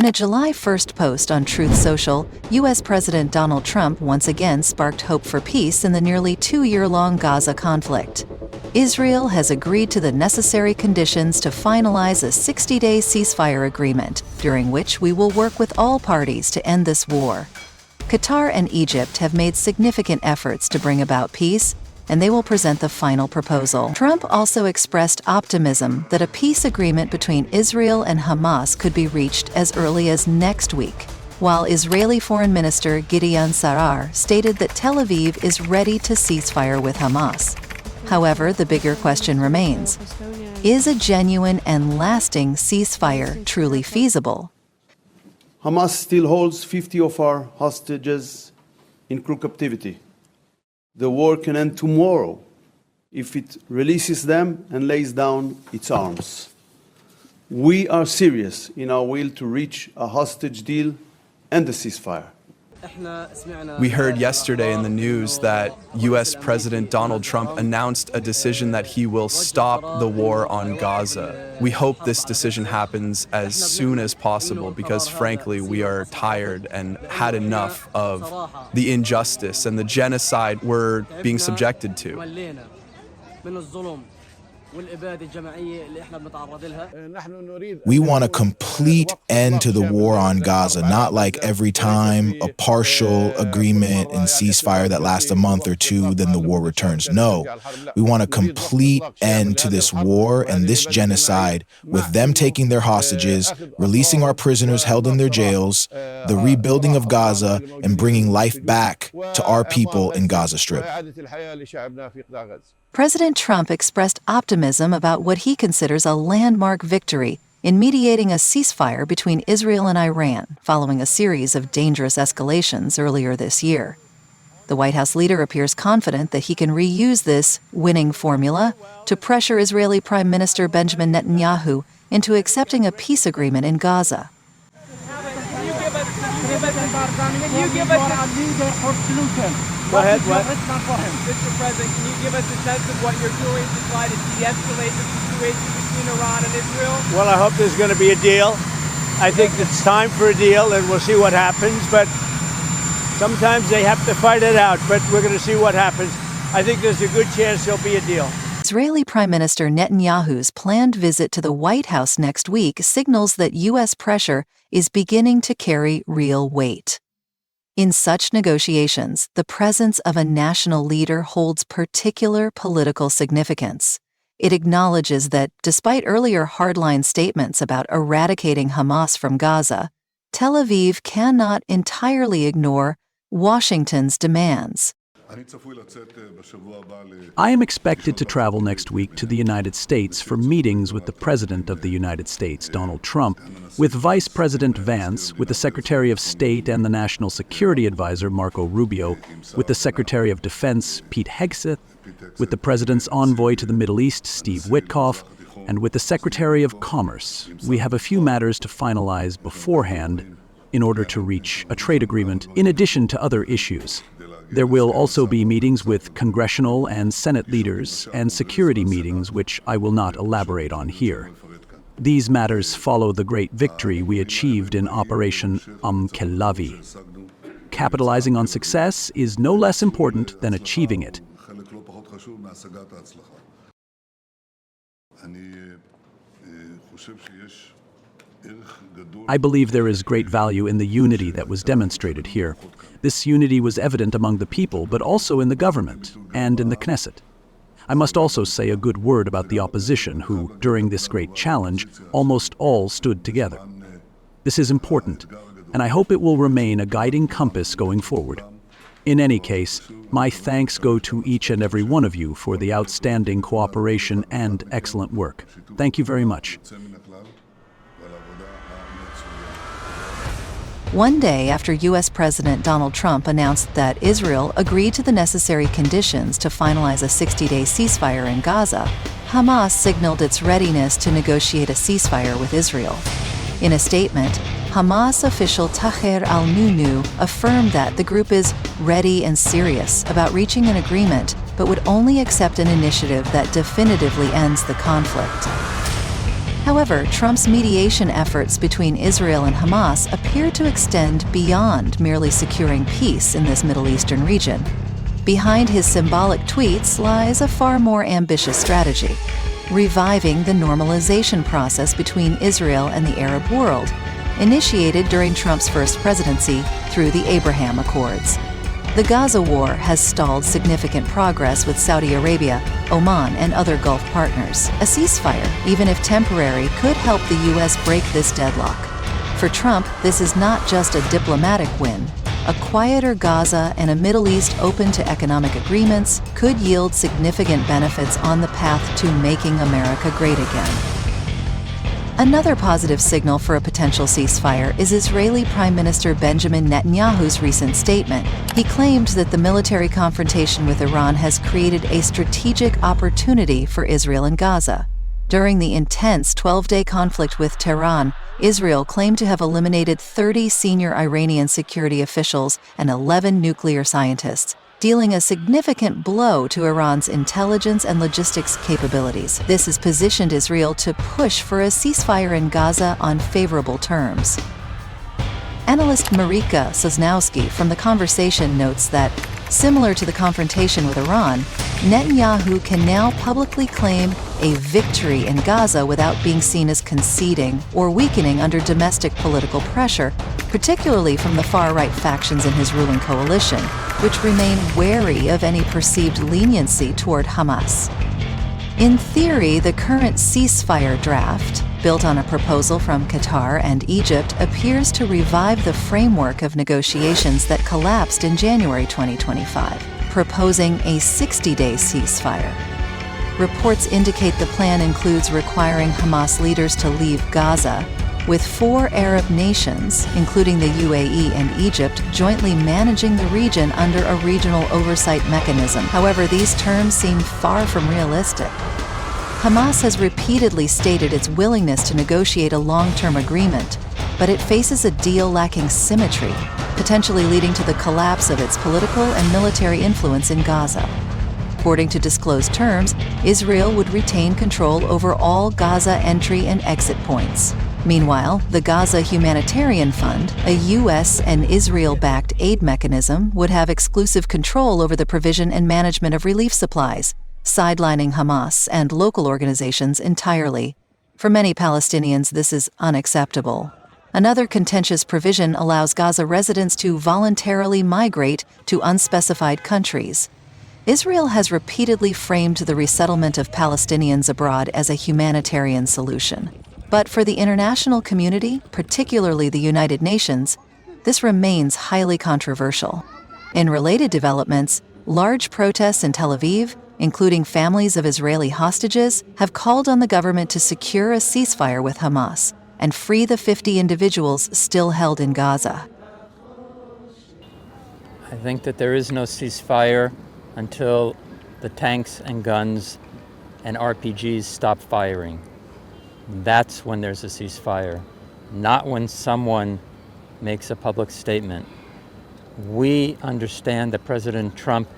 In a July 1st post on Truth Social, U.S. President Donald Trump once again sparked hope for peace in the nearly 2-year-long Gaza conflict. Israel has agreed to the necessary conditions to finalize a 60-day ceasefire agreement, during which we will work with all parties to end this war. Qatar and Egypt have made significant efforts to bring about peace, and they will present the final proposal. Trump also expressed optimism that a peace agreement between Israel and Hamas could be reached as early as next week, while Israeli Foreign Minister Gideon Saar stated that Tel Aviv is ready to cease fire with Hamas. However, the bigger question remains: is a genuine and lasting ceasefire truly feasible? Hamas still holds 50 of our hostages in crew captivity. The war can end tomorrow if it releases them and lays down its arms. We are serious in our will to reach a hostage deal and a ceasefire. We heard yesterday in the news that U.S. President Donald Trump announced a decision that he will stop the war on Gaza. We hope this decision happens as soon as possible because, frankly, we are tired and had enough of the injustice and the genocide we're being subjected to. We want a complete end to the war on Gaza, not like every time a partial agreement and ceasefire that lasts a month or two, then the war returns. No, we want a complete end to this war and this genocide, with them taking their hostages, releasing our prisoners held in their jails, the rebuilding of Gaza, and bringing life back to our people in Gaza Strip. President Trump expressed optimism about what he considers a landmark victory in mediating a ceasefire between Israel and Iran following a series of dangerous escalations earlier this year. The White House leader appears confident that he can reuse this winning formula to pressure Israeli Prime Minister Benjamin Netanyahu into accepting a peace agreement in Gaza. Go ahead, what? Mr. President, can you give us a sense of what you're doing to try to de-escalate the situation between Iran and Israel? Well, I hope there's going to be a deal. I think it's time for a deal, and we'll see what happens. But sometimes they have to fight it out, but we're going to see what happens. I think there's a good chance there'll be a deal. Israeli Prime Minister Netanyahu's planned visit to the White House next week signals that U.S. pressure is beginning to carry real weight. In such negotiations, the presence of a national leader holds particular political significance. It acknowledges that, despite earlier hardline statements about eradicating Hamas from Gaza, Tel Aviv cannot entirely ignore Washington's demands. I am expected to travel next week to the United States for meetings with the President of the United States, Donald Trump, with Vice President Vance, with the Secretary of State and the National Security Advisor, Marco Rubio, with the Secretary of Defense, Pete Hegseth, with the President's envoy to the Middle East, Steve Witkoff, and with the Secretary of Commerce. We have a few matters to finalize beforehand in order to reach a trade agreement, in addition to other issues. There will also be meetings with congressional and Senate leaders and security meetings, which I will not elaborate on here. These matters follow the great victory we achieved in Operation Kellavi. Capitalizing on success is no less important than achieving it. I believe there is great value in the unity that was demonstrated here. This unity was evident among the people, but also in the government and in the Knesset. I must also say a good word about the opposition, who, during this great challenge, almost all stood together. This is important, and I hope it will remain a guiding compass going forward. In any case, my thanks go to each and every one of you for the outstanding cooperation and excellent work. Thank you very much. One day after U.S. President Donald Trump announced that Israel agreed to the necessary conditions to finalize a 60-day ceasefire in Gaza, Hamas signaled its readiness to negotiate a ceasefire with Israel. In a statement, Hamas official Taher al-Nunu affirmed that the group is ready and serious about reaching an agreement, but would only accept an initiative that definitively ends the conflict. However, Trump's mediation efforts between Israel and Hamas appear to extend beyond merely securing peace in this Middle Eastern region. Behind his symbolic tweets lies a far more ambitious strategy: reviving the normalization process between Israel and the Arab world, initiated during Trump's first presidency through the Abraham Accords. The Gaza war has stalled significant progress with Saudi Arabia, Oman, and other Gulf partners. A ceasefire, even if temporary, could help the U.S. break this deadlock. For Trump, this is not just a diplomatic win. A quieter Gaza and a Middle East open to economic agreements could yield significant benefits on the path to making America great again. Another positive signal for a potential ceasefire is Israeli Prime Minister Benjamin Netanyahu's recent statement. He claimed that the military confrontation with Iran has created a strategic opportunity for Israel and Gaza. During the intense 12-day conflict with Tehran, Israel claimed to have eliminated 30 senior Iranian security officials and 11 nuclear scientists, dealing a significant blow to Iran's intelligence and logistics capabilities. This has positioned Israel to push for a ceasefire in Gaza on favorable terms. Analyst Marika Sosnowski from The Conversation notes that, similar to the confrontation with Iran, Netanyahu can now publicly claim a victory in Gaza without being seen as conceding or weakening under domestic political pressure, particularly from the far-right factions in his ruling coalition, which remain wary of any perceived leniency toward Hamas. In theory, the current ceasefire draft, built on a proposal from Qatar and Egypt, appears to revive the framework of negotiations that collapsed in January 2025, proposing a 60-day ceasefire. Reports indicate the plan includes requiring Hamas leaders to leave Gaza, with 4 Arab nations, including the UAE and Egypt, jointly managing the region under a regional oversight mechanism. However, these terms seem far from realistic. Hamas has repeatedly stated its willingness to negotiate a long-term agreement, but it faces a deal lacking symmetry, potentially leading to the collapse of its political and military influence in Gaza. According to disclosed terms, Israel would retain control over all Gaza entry and exit points. Meanwhile, the Gaza Humanitarian Fund, a U.S. and Israel-backed aid mechanism, would have exclusive control over the provision and management of relief supplies, sidelining Hamas and local organizations entirely. For many Palestinians, this is unacceptable. Another contentious provision allows Gaza residents to voluntarily migrate to unspecified countries. Israel has repeatedly framed the resettlement of Palestinians abroad as a humanitarian solution. But for the international community, particularly the United Nations, this remains highly controversial. In related developments, large protests in Tel Aviv, including families of Israeli hostages, have called on the government to secure a ceasefire with Hamas and free the 50 individuals still held in Gaza. I think that there is no ceasefire until the tanks and guns and RPGs stop firing. That's when there's a ceasefire, not when someone makes a public statement. We understand that President Trump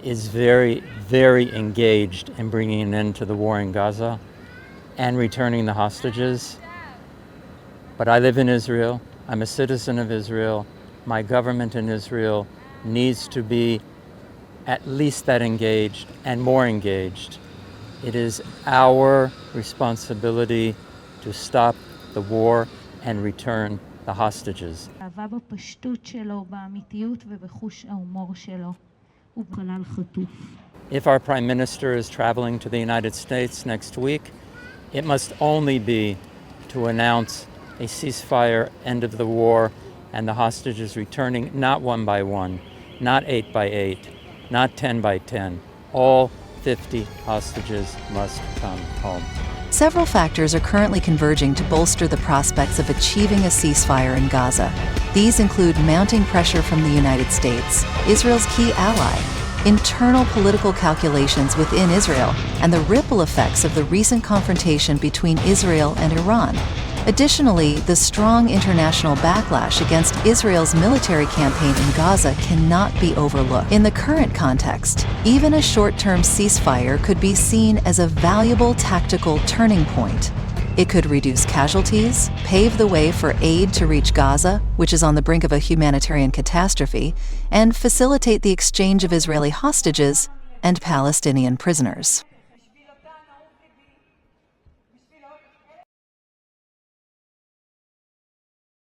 is very, very engaged in bringing an end to the war in Gaza and returning the hostages. But I live in Israel. I'm a citizen of Israel. My government in Israel needs to be at least that engaged and more engaged. It is our responsibility to stop the war and return the hostages. If our Prime Minister is traveling to the United States next week, it must only be to announce a ceasefire, end of the war, and the hostages returning, not 1 by 1, not 8 by 8, not 10 by 10. All 50 hostages must come home. Several factors are currently converging to bolster the prospects of achieving a ceasefire in Gaza. These include mounting pressure from the United States, Israel's key ally, internal political calculations within Israel, and the ripple effects of the recent confrontation between Israel and Iran. Additionally, the strong international backlash against Israel's military campaign in Gaza cannot be overlooked. In the current context, even a short-term ceasefire could be seen as a valuable tactical turning point. It could reduce casualties, pave the way for aid to reach Gaza, which is on the brink of a humanitarian catastrophe, and facilitate the exchange of Israeli hostages and Palestinian prisoners.